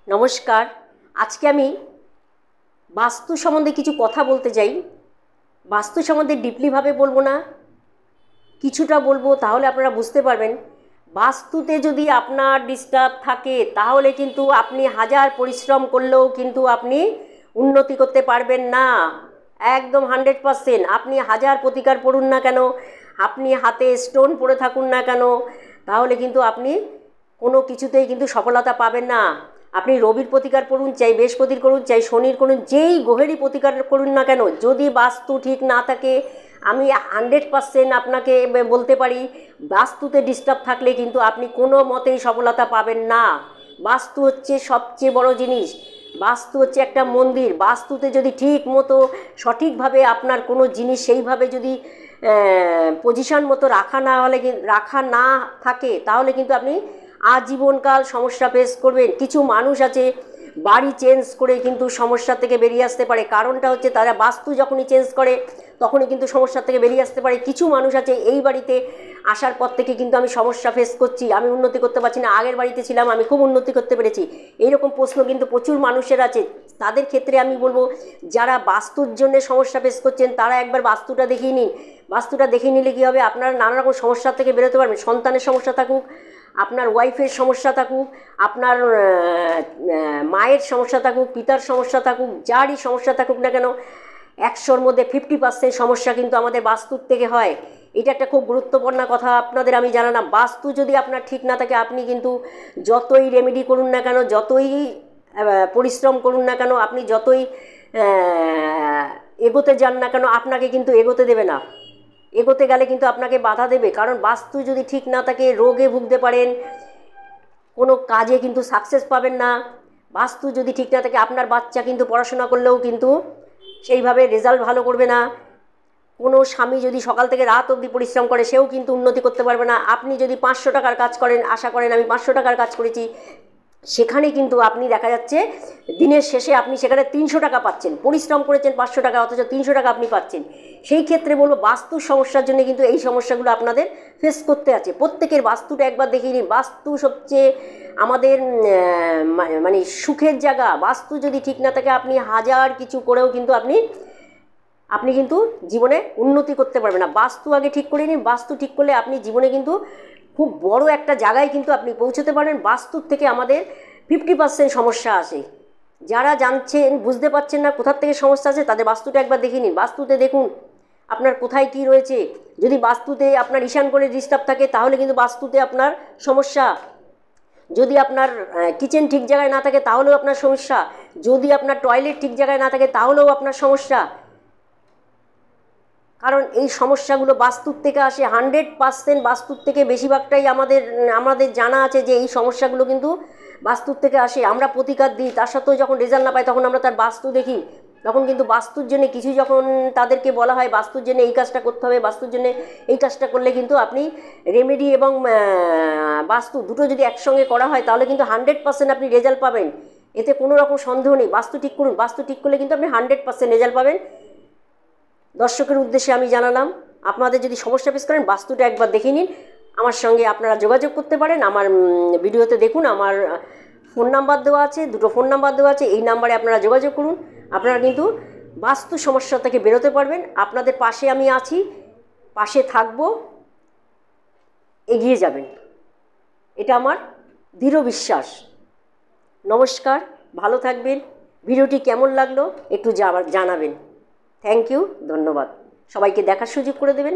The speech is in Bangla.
নমস্কার। আজকে আমি বাস্তু সম্বন্ধে কিছু কথা বলতে চাই। বাস্তু সম্বন্ধে ডিপলিভাবে বলবো না, কিছুটা বলবো, তাহলে আপনারা বুঝতে পারবেন। বাস্তুতে যদি আপনার ডিস্টার্ব থাকে তাহলে কিন্তু আপনি হাজার পরিশ্রম করলেও কিন্তু আপনি উন্নতি করতে পারবেন না, একদম 100%। আপনি হাজার প্রতিকার পড়ুন না কেন, আপনি হাতে স্টোন পরে থাকুন না কেন, তাহলে কিন্তু আপনি কোনো কিছুতেই কিন্তু সফলতা পাবেন না। আপনি রবির প্রতিকার করুন, চাই বৃহস্পতির করুন, চাই শনির করুন, যেই গ্রহেরই প্রতিকার করুন না কেন, যদি বাস্তু ঠিক না থাকে আমি 100% আপনাকে বলতে পারি বাস্তুতে ডিস্টার্ব থাকলে কিন্তু আপনি কোনো মতেই সফলতা পাবেন না। বাস্তু হচ্ছে সবচেয়ে বড় জিনিস। বাস্তু হচ্ছে একটা মন্দির। বাস্তুতে যদি ঠিক মতো সঠিকভাবে আপনার কোনো জিনিস সেইভাবে যদি পজিশন মতো রাখা না থাকে তাহলে কিন্তু আপনি আজীবনকাল সমস্যা ফেস করবেন। কিছু মানুষ আছে বাড়ি চেঞ্জ করে কিন্তু সমস্যা থেকে বেরিয়ে আসতে পারে, কারণটা হচ্ছে তারা বাস্তু যখনই চেঞ্জ করে তখনই কিন্তু সমস্যা থেকে বেরিয়ে আসতে পারে। কিছু মানুষ আছে এই বাড়িতে আসার পর থেকে কিন্তু আমি সমস্যা ফেস করছি, আমি উন্নতি করতে পারছি না, আগের বাড়িতে ছিলাম আমি খুব উন্নতি করতে পেরেছি। এইরকম প্রশ্ন কিন্তু প্রচুর মানুষের আছে। তাদের ক্ষেত্রে আমি বলবো যারা বাস্তুর জন্য সমস্যা ফেস করছেন তারা একবার বাস্তুটা দেখিয়ে নিন। বাস্তুটা দেখিয়ে নিলে কী হবে, আপনারা নানা রকম সমস্যা থেকে বেরোতে পারবেন। সন্তানের সমস্যা থাকুক, আপনার ওয়াইফের সমস্যা থাকুক, আপনার মায়ের সমস্যা থাকুক, পিতার সমস্যা থাকুক, যারই সমস্যা থাকুক না কেন, 100-র মধ্যে 50% সমস্যা কিন্তু আমাদের বাস্তুর থেকে হয়। এটা একটা খুব গুরুত্বপূর্ণ কথা আপনাদের আমি জানালাম। বাস্তু যদি আপনার ঠিক না থাকে আপনি কিন্তু যতই রেমেডি করুন না কেন, যতই পরিশ্রম করুন না কেন, আপনি যতই এগোতে যান না কেন, আপনাকে কিন্তু এগোতে দেবে না। এগোতে গেলে কিন্তু আপনাকে বাধা দেবে, কারণ বাস্তু যদি ঠিক না থাকে রোগে ভুগতে পারেন, কোনো কাজে কিন্তু সাকসেস পাবেন না। বাস্তু যদি ঠিক না থাকে আপনার বাচ্চা কিন্তু পড়াশোনা করলেও কিন্তু সেইভাবে রেজাল্ট ভালো করবে না। কোনো স্বামী যদি সকাল থেকে রাত অবধি পরিশ্রম করে সেও কিন্তু উন্নতি করতে পারবে না। আপনি যদি 500 টাকার কাজ করেন, আশা করেন আমি 500 টাকার কাজ করেছি, সেখানে কিন্তু আপনি দেখা যাচ্ছে দিনের শেষে আপনি সেখানে 300 টাকা পাচ্ছেন। পরিশ্রম করেছেন 500 টাকা, অথচ 300 টাকা আপনি পাচ্ছেন। সেই ক্ষেত্রে বলবো বাস্তুর সমস্যার জন্য কিন্তু এই সমস্যাগুলো আপনাদের ফেস করতে আছে। প্রত্যেকের বাস্তুটা একবার দেখিয়ে নিন। বাস্তু সবচেয়ে আমাদের মানে সুখের জায়গা। বাস্তু যদি ঠিক না থাকে আপনি হাজার কিছু করেও কিন্তু আপনি কিন্তু জীবনে উন্নতি করতে পারবেন না। বাস্তু আগে ঠিক করে নিন। বাস্তু ঠিক করলে আপনি জীবনে কিন্তু খুব বড় একটা জায়গায় কিন্তু আপনি পৌঁছতে পারেন। বাস্তুর থেকে আমাদের 50% সমস্যা আসে। যারা জানছেন, বুঝতে পারছেন না কোথার থেকে সমস্যা আছে, তাদের বাস্তুটা একবার দেখে নিন। বাস্তুতে দেখুন আপনার কোথায় কী রয়েছে। যদি বাস্তুতে আপনার ঈশান কোণে ডিস্টার্ব থাকে তাহলে কিন্তু বাস্তুতে আপনার সমস্যা। যদি আপনার কিচেন ঠিক জায়গায় না থাকে তাহলেও আপনার সমস্যা। যদি আপনার টয়লেট ঠিক জায়গায় না থাকে তাহলেও আপনার সমস্যা। কারণ এই সমস্যাগুলো বাস্তুর থেকে আসে। 100% বাস্তুর থেকে বেশিরভাগটাই আমাদের জানা আছে যে এই সমস্যাগুলো কিন্তু বাস্তুর থেকে আসে। আমরা প্রতিকার দিই, তার সত্ত্বেও যখন রেজাল্ট না পাই তখন আমরা তার বাস্তু দেখি। তখন কিন্তু বাস্তুর জন্য কিছু যখন তাদেরকে বলা হয় বাস্তুর জন্য এই কাজটা করতে হবে, বাস্তুর জন্য এই কাজটা করলে কিন্তু আপনি রেমেডি এবং বাস্তু দুটো যদি একসঙ্গে করা হয় তাহলে কিন্তু 100% আপনি রেজাল্ট পাবেন। এতে কোনো রকম সন্দেহ নেই। বাস্তু ঠিক করুন। বাস্তু ঠিক করলে কিন্তু আপনি 100% রেজাল্ট পাবেন। দর্শকের উদ্দেশ্যে আমি জানালাম, আপনাদের যদি সমস্যা ফেস করেন বাস্তুটা একবার দেখে নিন। আমার সঙ্গে আপনারা যোগাযোগ করতে পারেন। আমার ভিডিওতে দেখুন আমার ফোন নাম্বার দেওয়া আছে, দুটো ফোন নাম্বার দেওয়া আছে। এই নাম্বারে আপনারা যোগাযোগ করুন। আপনারা কিন্তু বাস্তু সমস্যা থেকে বেরোতে পারবেন। আপনাদের পাশে আমি আছি, পাশে থাকব, এগিয়ে যাবেন, এটা আমার দৃঢ় বিশ্বাস। নমস্কার, ভালো থাকবেন। ভিডিওটি কেমন লাগলো একটু জানাবেন। থ্যাংক ইউ, ধন্যবাদ। সবাইকে দেখার সুযোগ করে দেবেন।